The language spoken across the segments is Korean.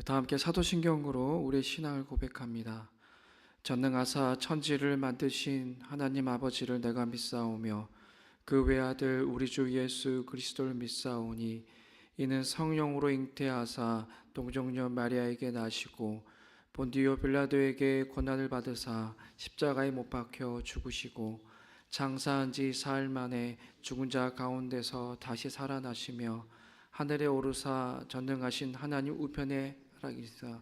다 함께 사도신경으로 우리의 신앙을 고백합니다. 전능하사 천지를 만드신 하나님 아버지를 내가 믿사오며 그 외아들 우리 주 예수 그리스도를 믿사오니 이는 성령으로 잉태하사 동정녀 마리아에게 나시고 본디오 빌라도에게 고난을 받으사 십자가에 못 박혀 죽으시고 장사한 지 사흘 만에 죽은 자 가운데서 다시 살아나시며 하늘에 오르사 전능하신 하나님 우편에 하락이사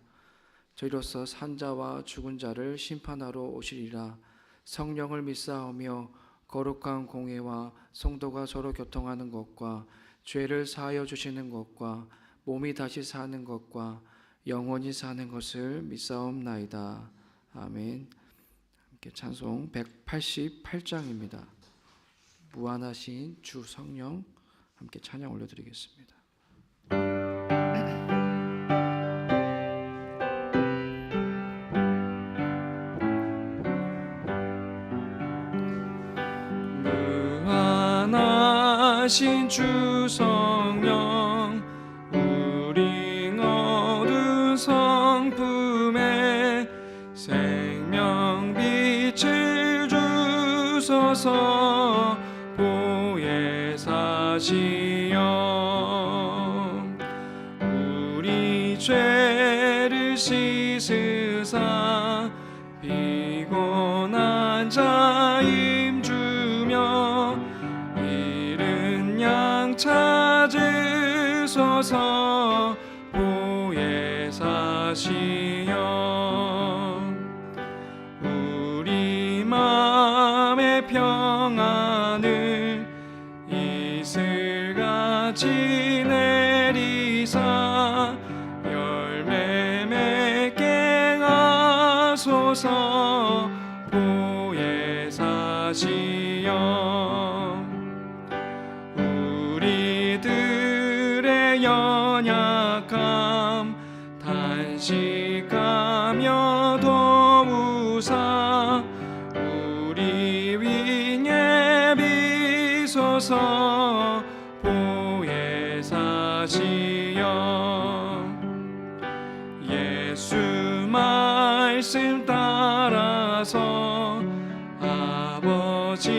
저희로서 산자와 죽은 자를 심판하러 오시리라. 성령을 믿사오며 거룩한 공회와 성도가 서로 교통하는 것과 죄를 사하여 주시는 것과 몸이 다시 사는 것과 영원히 사는 것을 믿사옵나이다. 아멘. 함께 찬송 188장입니다. 무한하신 주 성령 함께 찬양 올려드리겠습니다. 무한하신 주 성령 우리 얻은 성품에 생명빛을 주소서. 보혜 사시여 우리 죄를 씻으사 피곤한 자 힘주며 잃은 양 찾으소서. 보혜 사시여 우리 마음의 평안을 이슬같이 내리사 열매 맺게 하소서. 보혜 사시여 우리들의 연약함 단식하며 도우사 우리 위에 비소서. 보혜 사시여 예수 말씀 따라서 아버지라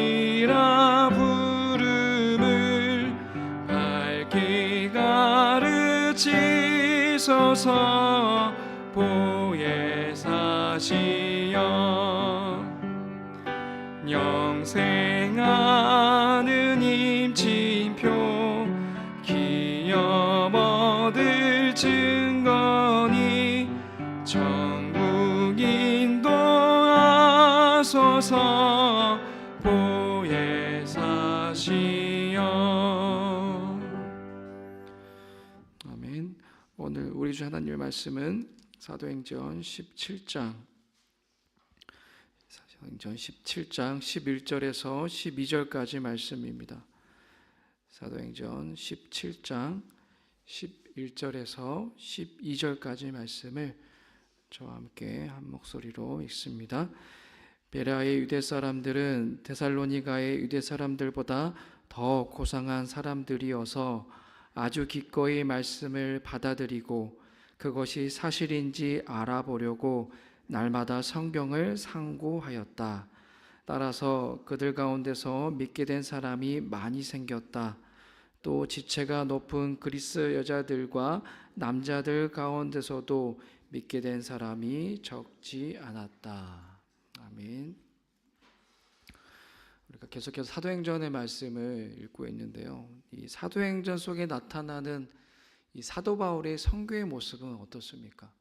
부름을 밝히 가르치소서. 보혜 사시여 영생하는 임침표 기업 얻을 증거니 천국 인도하소서. 보혜 사시여 아멘. 오늘 우리 주 하나님의 말씀은 사도행전 17장 11절에서 12절까지 말씀입니다. 사도행전 17장 11절에서 12절까지 말씀을 저와 함께 한 목소리로 읽습니다. 베레아의 유대 사람들은 데살로니가의 유대 사람들보다 더 고상한 사람들이어서 아주 기꺼이 말씀을 받아들이고 그것이 사실인지 알아보려고 날마다 성경을 상고하였다. 따라서 그들 가운데서 믿게 된 사람이 많이 생겼다. 또 지체가 높은 그리스 여자들과 남자들 가운데서도 믿게 된 사람이 적지 않았다. 아멘. 우리가 계속해서 사도행전의 말씀을 읽고 있는데요. 이 사도행전 속에 나타나는 이 사도 바울의 선교의 모습은 어떻습니까?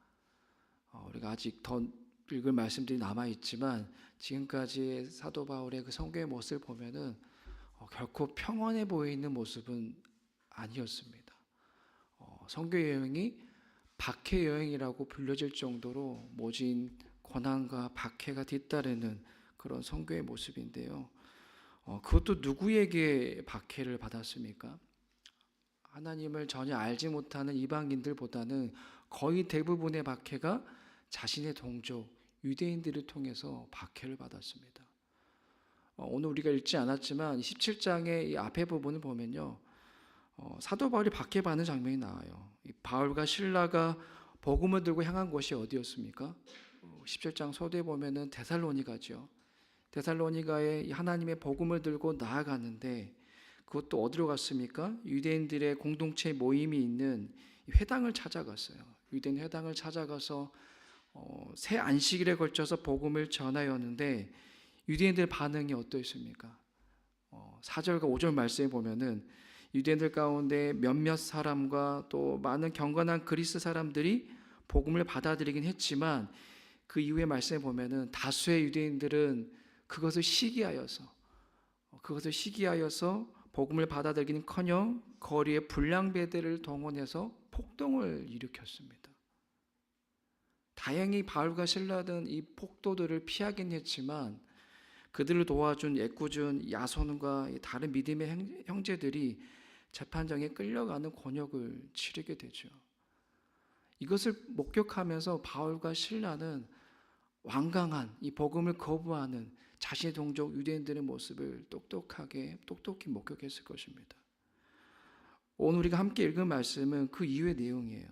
우리가 아직 더 읽을 말씀들이 남아있지만 지금까지 사도 바울의 그 선교의 모습을 보면은 결코 평온해 보이는 모습은 아니었습니다. 선교 여행이 박해 여행이라고 불려질 정도로 모진 고난과 박해가 뒤따르는 그런 선교의 모습인데요. 그것도 누구에게 박해를 받았습니까? 하나님을 전혀 알지 못하는 이방인들보다는 거의 대부분의 박해가 자신의 동족 유대인들을 통해서 박해를 받았습니다. 오늘 우리가 읽지 않았지만 17장의 이 앞에 부분을 보면요, 사도 바울이 박해받는 장면이 나와요. 바울과 실라가 복음을 들고 향한 곳이 어디였습니까? 17장 서두에 보면은 데살로니가죠. 데살로니가에 하나님의 복음을 들고 나아가는데 그것도 어디로 갔습니까? 유대인들의 공동체 모임이 있는 회당을 찾아갔어요. 유대인 회당을 찾아가서 새 안식일에 걸쳐서 복음을 전하였는데 유대인들 반응이 어떠했습니까? 4절과 5절 말씀에 보면은 유대인들 가운데 몇몇 사람과 또 많은 경건한 그리스 사람들이 복음을 받아들이긴 했지만 그 이후의 말씀에 보면은 다수의 유대인들은 그것을 시기하여서 복음을 받아들이기는커녕 거리에 불량배들을 동원해서 폭동을 일으켰습니다. 다행히 바울과 실라는 이 폭도들을 피하긴 했지만 그들을 도와준 애꿎은 야손과 다른 믿음의 형제들이 재판장에 끌려가는 곤욕을 치르게 되죠. 이것을 목격하면서 바울과 실라는 완강한 이 복음을 거부하는 자신의 동족 유대인들의 모습을 똑똑히 목격했을 것입니다. 오늘 우리가 함께 읽은 말씀은 그 이후의 내용이에요.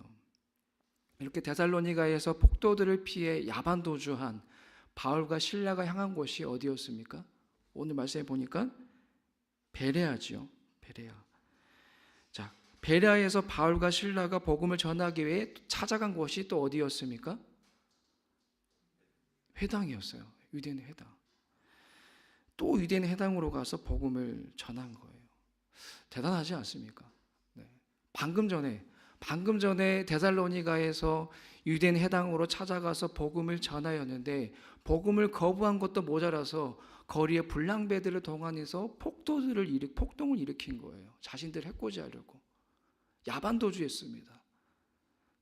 이렇게 데살로니가에서 폭도들을 피해 야반 도주한 바울과 실라가 향한 곳이 어디였습니까? 오늘 말씀에 보니까 베레아지요. 베레아. 자, 베레아에서 바울과 실라가 복음을 전하기 위해 찾아간 곳이 또 어디였습니까? 회당이었어요. 유대인 회당. 또 유대인 회당으로 가서 복음을 전한 거예요. 대단하지 않습니까? 네. 방금 전에 데살로니가에서 유대인 회당으로 찾아가서 복음을 전하였는데 복음을 거부한 것도 모자라서 거리에 불량배들을 동원해서 폭동을 일으킨 거예요. 자신들 해코지하려고 야반도주했습니다.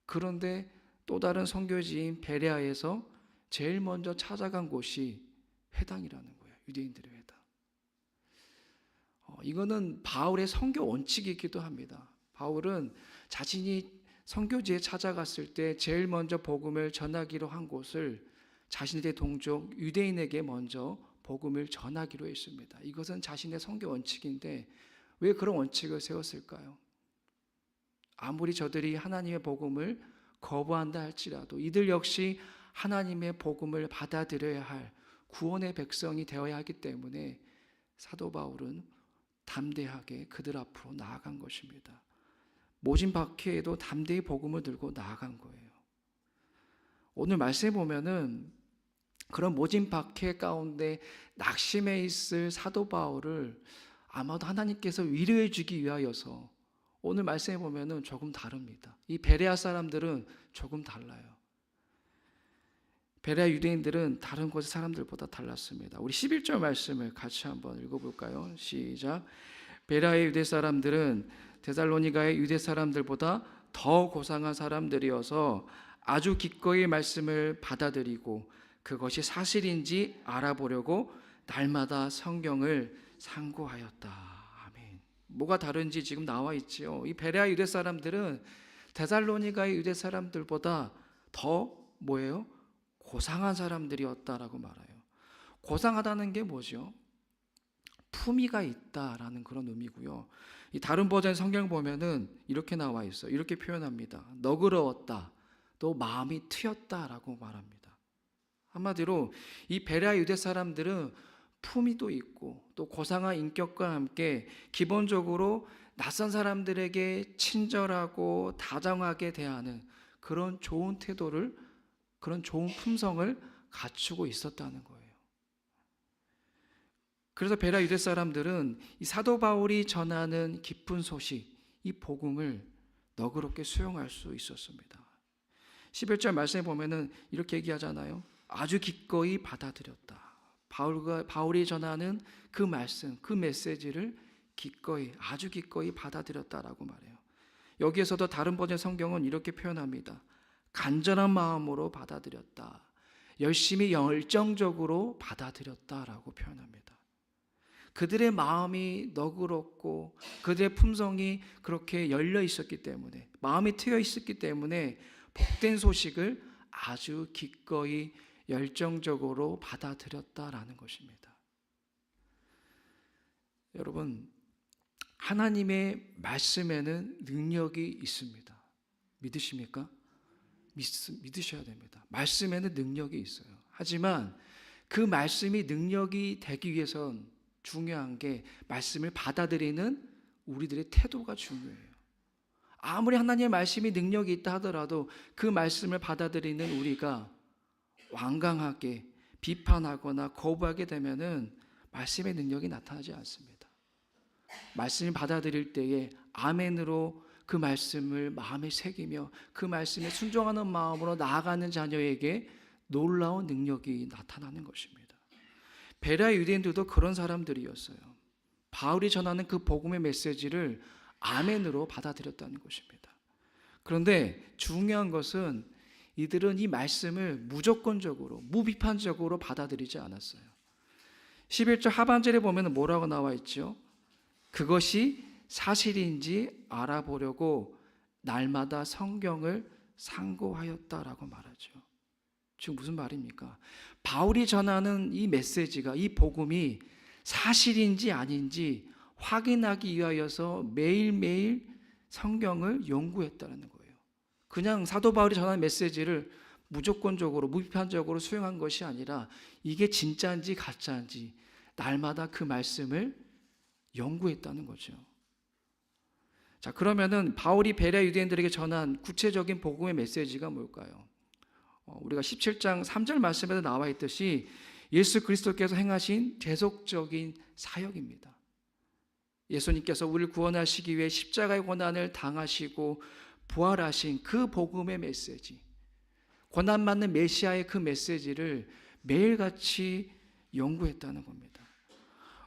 그런데 또 다른 선교지인 베레아에서 제일 먼저 찾아간 곳이 회당이라는 거예요. 유대인들의 회당. 이거는 바울의 선교 원칙이기도 합니다. 바울은 자신이 선교지에 찾아갔을 때 제일 먼저 복음을 전하기로 한 곳을 자신의 동족 유대인에게 먼저 복음을 전하기로 했습니다. 이것은 자신의 선교 원칙인데 왜 그런 원칙을 세웠을까요? 아무리 저들이 하나님의 복음을 거부한다 할지라도 이들 역시 하나님의 복음을 받아들여야 할 구원의 백성이 되어야 하기 때문에 사도 바울은 담대하게 그들 앞으로 나아간 것입니다. 모진 박해에도 담대히 복음을 들고 나아간 거예요. 오늘 말씀에 보면은 그런 모진 박해 가운데 낙심해 있을 사도 바울을 아마도 하나님께서 위로해 주기 위하여서 오늘 말씀에 보면은 조금 다릅니다. 이 베레아 사람들은 조금 달라요. 베레아 유대인들은 다른 곳의 사람들보다 달랐습니다. 우리 11절 말씀을 같이 한번 읽어볼까요? 시작. 베레아의 유대 사람들은 데살로니가의 유대 사람들보다 더 고상한 사람들이어서 아주 기꺼이 말씀을 받아들이고 그것이 사실인지 알아보려고 날마다 성경을 상고하였다. 아멘. 뭐가 다른지 지금 나와 있지요. 이 베레아 유대 사람들은 데살로니가의 유대 사람들보다 더 뭐예요? 고상한 사람들이었다라고 말해요. 고상하다는 게 뭐죠? 품위가 있다라는 그런 의미고요. 이 다른 버전 성경 보면은 이렇게 나와 있어요. 이렇게 표현합니다. 너그러웠다. 또 마음이 트였다라고 말합니다. 한마디로 이 베레아 유대 사람들은 품위도 있고 또 고상한 인격과 함께 기본적으로 낯선 사람들에게 친절하고 다정하게 대하는 그런 좋은 태도를 그런 좋은 품성을 갖추고 있었다는 거예요. 그래서 베레아 유대 사람들은 이 사도 바울이 전하는 기쁜 소식, 이 복음을 너그럽게 수용할 수 있었습니다. 11절 말씀에 보면은 이렇게 얘기하잖아요. 아주 기꺼이 받아들였다. 바울이 전하는 그 말씀, 그 메시지를 아주 기꺼이 받아들였다라고 말해요. 여기에서도 다른 버전 성경은 이렇게 표현합니다. 간절한 마음으로 받아들였다. 열심히 열정적으로 받아들였다라고 표현합니다. 그들의 마음이 너그럽고 그들의 품성이 그렇게 열려 있었기 때문에 마음이 트여 있었기 때문에 복된 소식을 아주 기꺼이 열정적으로 받아들였다라는 것입니다. 여러분, 하나님의 말씀에는 능력이 있습니다. 믿으십니까? 믿으셔야 됩니다. 말씀에는 능력이 있어요. 하지만 그 말씀이 능력이 되기 위해선 중요한 게 말씀을 받아들이는 우리들의 태도가 중요해요. 아무리 하나님의 말씀이 능력이 있다 하더라도 그 말씀을 받아들이는 우리가 완강하게 비판하거나 거부하게 되면은 말씀의 능력이 나타나지 않습니다. 말씀을 받아들일 때에 아멘으로 그 말씀을 마음에 새기며 그 말씀에 순종하는 마음으로 나아가는 자녀에게 놀라운 능력이 나타나는 것입니다. 베레아 유대인들도 그런 사람들이었어요. 바울이 전하는 그 복음의 메시지를 아멘으로 받아들였다는 것입니다. 그런데 중요한 것은 이들은 이 말씀을 무조건적으로 무비판적으로 받아들이지 않았어요. 11절 하반절에 보면 뭐라고 나와 있죠? 그것이 사실인지 알아보려고 날마다 성경을 상고하였다라고 말하죠. 지금 무슨 말입니까? 바울이 전하는 이 메시지가, 이 복음이 사실인지 아닌지 확인하기 위하여서 매일매일 성경을 연구했다는 거예요. 그냥 사도 바울이 전하는 메시지를 무조건적으로 무비판적으로 수용한 것이 아니라 이게 진짜인지 가짜인지 날마다 그 말씀을 연구했다는 거죠. 자, 그러면은 바울이 베레아 유대인들에게 전한 구체적인 복음의 메시지가 뭘까요? 우리가 17장 3절 말씀에도 나와 있듯이 예수 그리스도께서 행하신 대속적인 사역입니다. 예수님께서 우리를 구원하시기 위해 십자가의 고난을 당하시고 부활하신 그 복음의 메시지, 고난받는 메시아의 그 메시지를 매일같이 연구했다는 겁니다.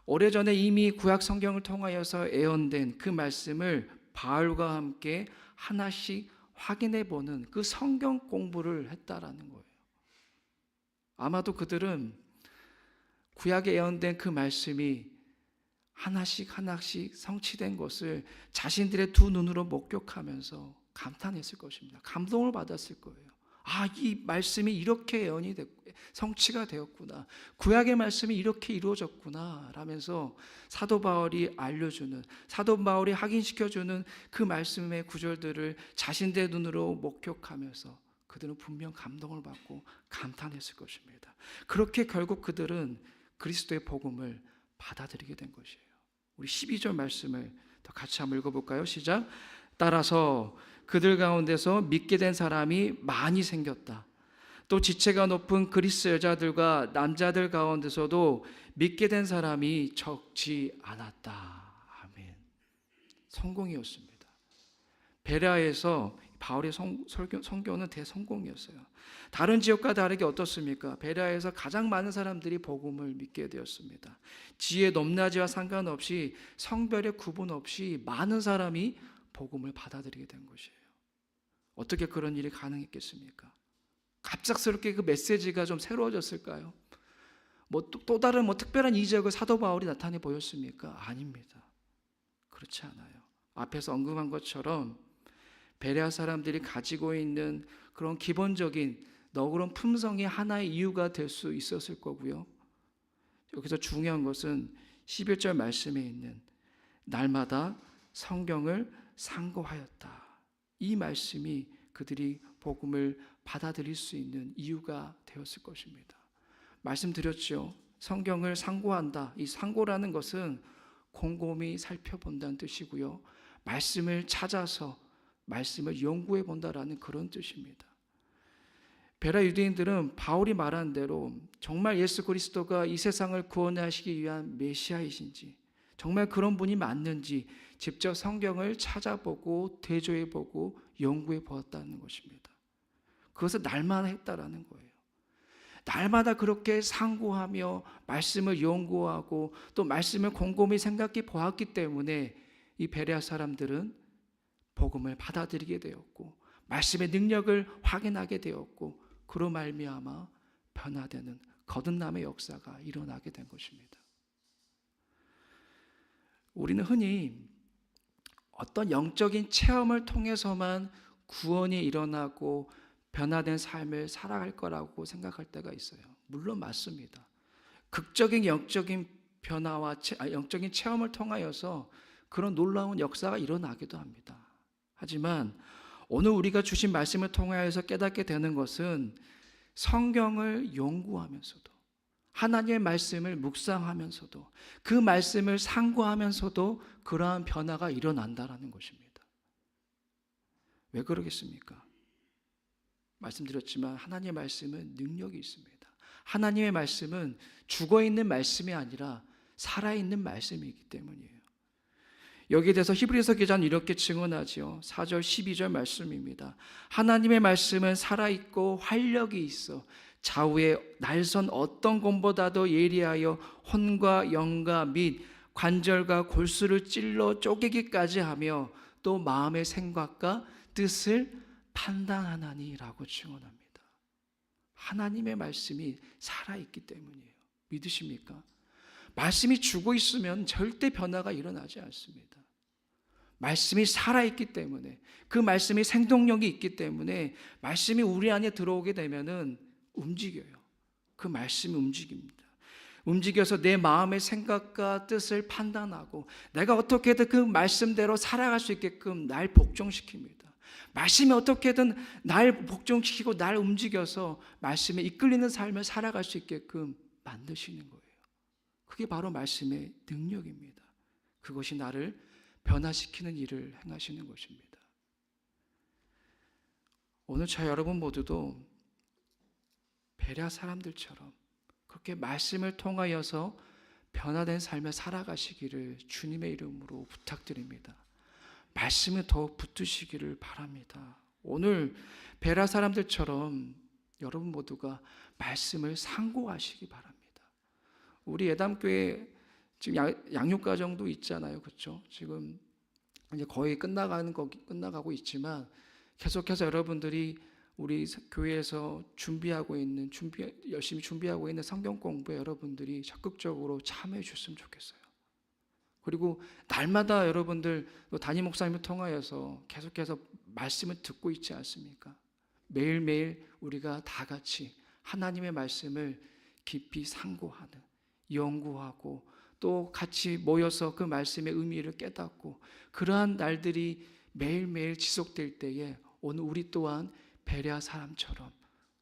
오래전에 이미 구약 성경을 통하여서 예언된 그 말씀을 바울과 함께 하나씩 확인해 보는 그 성경 공부를 했다라는 거예요. 아마도 그들은 구약에 예언된 그 말씀이 하나씩 성취된 것을 자신들의 두 눈으로 목격하면서 감탄했을 것입니다. 감동을 받았을 거예요. 이 말씀이 이렇게 예언이 됐고 성취가 되었구나. 구약의 말씀이 이렇게 이루어졌구나 라면서 사도 바울이 알려주는, 사도 바울이 확인시켜주는 그 말씀의 구절들을 자신들의 눈으로 목격하면서 그들은 분명 감동을 받고 감탄했을 것입니다. 그렇게 결국 그들은 그리스도의 복음을 받아들이게 된 것이에요. 우리 12절 말씀을 더 같이 한번 읽어볼까요? 시작. 따라서 그들 가운데서 믿게 된 사람이 많이 생겼다. 또 지체가 높은 그리스 여자들과 남자들 가운데서도 믿게 된 사람이 적지 않았다. 아멘. 성공이었습니다. 베레아에서 바울의 선교는 대성공이었어요. 다른 지역과 다르게 어떻습니까? 베레아에서 가장 많은 사람들이 복음을 믿게 되었습니다. 지혜 높낮이와 상관없이 성별의 구분 없이 많은 사람이 복음을 받아들이게 된 것이에요. 어떻게 그런 일이 가능했겠습니까? 갑작스럽게 그 메시지가 좀 새로워졌을까요? 또 다른 특별한 이적을 사도 바울이 나타내 보였습니까? 아닙니다. 그렇지 않아요. 앞에서 언급한 것처럼 베레아 사람들이 가지고 있는 그런 기본적인 너그러운 품성이 하나의 이유가 될 수 있었을 거고요. 여기서 중요한 것은 11절 말씀에 있는 날마다 성경을 상고하였다. 이 말씀이 그들이 복음을 받아들일 수 있는 이유가 되었을 것입니다. 말씀드렸죠. 성경을 상고한다. 이 상고라는 것은 곰곰이 살펴본다는 뜻이고요. 말씀을 찾아서 말씀을 연구해 본다라는 그런 뜻입니다. 베레아 유대인들은 바울이 말한 대로 정말 예수 그리스도가 이 세상을 구원하시기 위한 메시아이신지, 정말 그런 분이 맞는지 직접 성경을 찾아보고 대조해보고 연구해 보았다는 것입니다. 그것을 날마다 했다라는 거예요. 날마다 그렇게 상고하며 말씀을 연구하고 또 말씀을 곰곰이 생각해 보았기 때문에 이 베레아 사람들은 복음을 받아들이게 되었고 말씀의 능력을 확인하게 되었고 그로 말미암아 변화되는 거듭남의 역사가 일어나게 된 것입니다. 우리는 흔히 어떤 영적인 체험을 통해서만 구원이 일어나고 변화된 삶을 살아갈 거라고 생각할 때가 있어요. 물론 맞습니다. 극적인 영적인 변화와 영적인 체험을 통하여서 그런 놀라운 역사가 일어나기도 합니다. 하지만 오늘 우리가 주신 말씀을 통하여서 깨닫게 되는 것은 성경을 연구하면서도, 하나님의 말씀을 묵상하면서도, 그 말씀을 상고하면서도 그러한 변화가 일어난다라는 것입니다. 왜 그러겠습니까? 말씀드렸지만 하나님의 말씀은 능력이 있습니다. 하나님의 말씀은 죽어있는 말씀이 아니라 살아있는 말씀이기 때문이에요. 여기에 대해서 히브리서 기자는 이렇게 증언하지요. 4절 12절 말씀입니다. 하나님의 말씀은 살아있고 활력이 있어 좌우의 날선 어떤 검보다도 예리하여 혼과 영과 및 관절과 골수를 찔러 쪼개기까지 하며 또 마음의 생각과 뜻을 판단하나니라고 증언합니다. 하나님의 말씀이 살아있기 때문이에요. 믿으십니까? 말씀이 죽어 있으면 절대 변화가 일어나지 않습니다. 말씀이 살아있기 때문에, 그 말씀이 생동력이 있기 때문에 말씀이 우리 안에 들어오게 되면은 움직여요. 그 말씀이 움직입니다. 움직여서 내 마음의 생각과 뜻을 판단하고 내가 어떻게든 그 말씀대로 살아갈 수 있게끔 날 복종시킵니다. 말씀이 어떻게든 날 복종시키고 날 움직여서 말씀에 이끌리는 삶을 살아갈 수 있게끔 만드시는 거예요. 그게 바로 말씀의 능력입니다. 그것이 나를 변화시키는 일을 행하시는 것입니다. 오늘 저 여러분 모두도 베레아 사람들처럼 그렇게 말씀을 통하여서 변화된 삶을 살아가시기를 주님의 이름으로 부탁드립니다. 말씀에 더욱 붙드시기를 바랍니다. 오늘 베레아 사람들처럼 여러분 모두가 말씀을 상고하시기 바랍니다. 우리 예담교회 지금 양육과정도 있잖아요, 그렇죠? 지금 이제 거의 끝나가고 있지만 계속해서 여러분들이 우리 교회에서 열심히 준비하고 있는 성경 공부에 여러분들이 적극적으로 참여해 주셨으면 좋겠어요. 그리고 날마다 여러분들 담임 목사님을 통하여서 계속해서 말씀을 듣고 있지 않습니까? 매일매일 우리가 다 같이 하나님의 말씀을 깊이 상고하는, 연구하고 또 같이 모여서 그 말씀의 의미를 깨닫고 그러한 날들이 매일매일 지속될 때에 오늘 우리 또한 베레아 사람처럼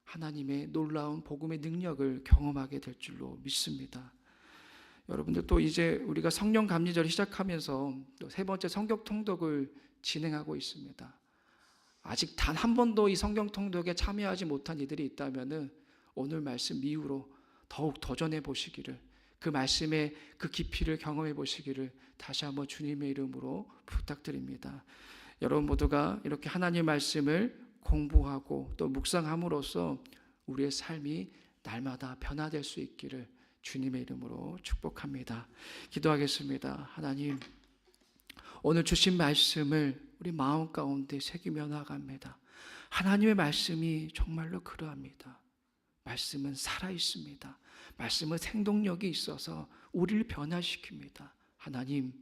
하나님의 놀라운 복음의 능력을 경험하게 될 줄로 믿습니다. 여러분들 또 이제 우리가 성령 감리절을 시작하면서 또 세 번째 성경 통독을 진행하고 있습니다. 아직 단 한 번도 이 성경 통독에 참여하지 못한 이들이 있다면은 오늘 말씀 이후로 더욱 도전해 보시기를, 그 말씀의 그 깊이를 경험해 보시기를 다시 한번 주님의 이름으로 부탁드립니다. 여러분 모두가 이렇게 하나님의 말씀을 공부하고 또 묵상함으로써 우리의 삶이 날마다 변화될 수 있기를 주님의 이름으로 축복합니다. 기도하겠습니다. 하나님, 오늘 주신 말씀을 우리 마음 가운데 새기며 나아갑니다. 하나님의 말씀이 정말로 그러합니다. 말씀은 살아있습니다. 말씀은 생동력이 있어서 우리를 변화시킵니다. 하나님,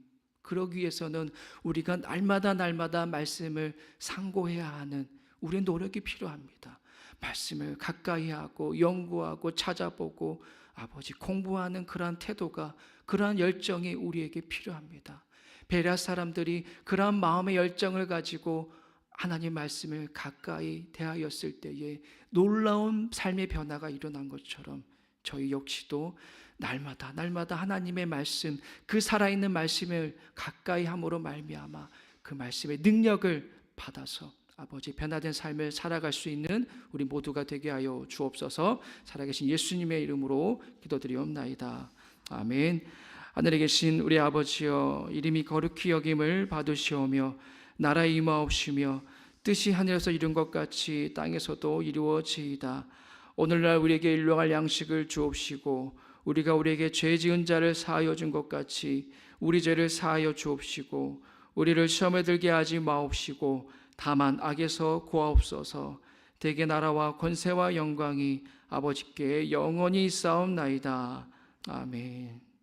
그러기 위해서는 우리가 날마다 말씀을 상고해야 하는 우리의 노력이 필요합니다. 말씀을 가까이 하고 연구하고 찾아보고 아버지 공부하는 그러한 태도가, 그러한 열정이 우리에게 필요합니다. 베레아 사람들이 그러한 마음의 열정을 가지고 하나님 말씀을 가까이 대하였을 때에 놀라운 삶의 변화가 일어난 것처럼 저희 역시도 날마다 하나님의 말씀, 그 살아있는 말씀을 가까이 함으로 말미암아 그 말씀의 능력을 받아서 아버지 변화된 삶을 살아갈 수 있는 우리 모두가 되게 하여 주옵소서. 살아계신 예수님의 이름으로 기도드리옵나이다. 아멘. 하늘에 계신 우리 아버지여, 이름이 거룩히 여김을 받으시오며 나라에 임하옵시며 뜻이 하늘에서 이룬 것 같이 땅에서도 이루어지이다. 오늘날 우리에게 일용할 양식을 주옵시고 우리가 우리에게 죄 지은 자를 사하여 준 것 같이 우리 죄를 사하여 주옵시고 우리를 시험에 들게 하지 마옵시고 다만 악에서 구하옵소서. 대개 나라와 권세와 영광이 아버지께 영원히 있사옵나이다. 아멘.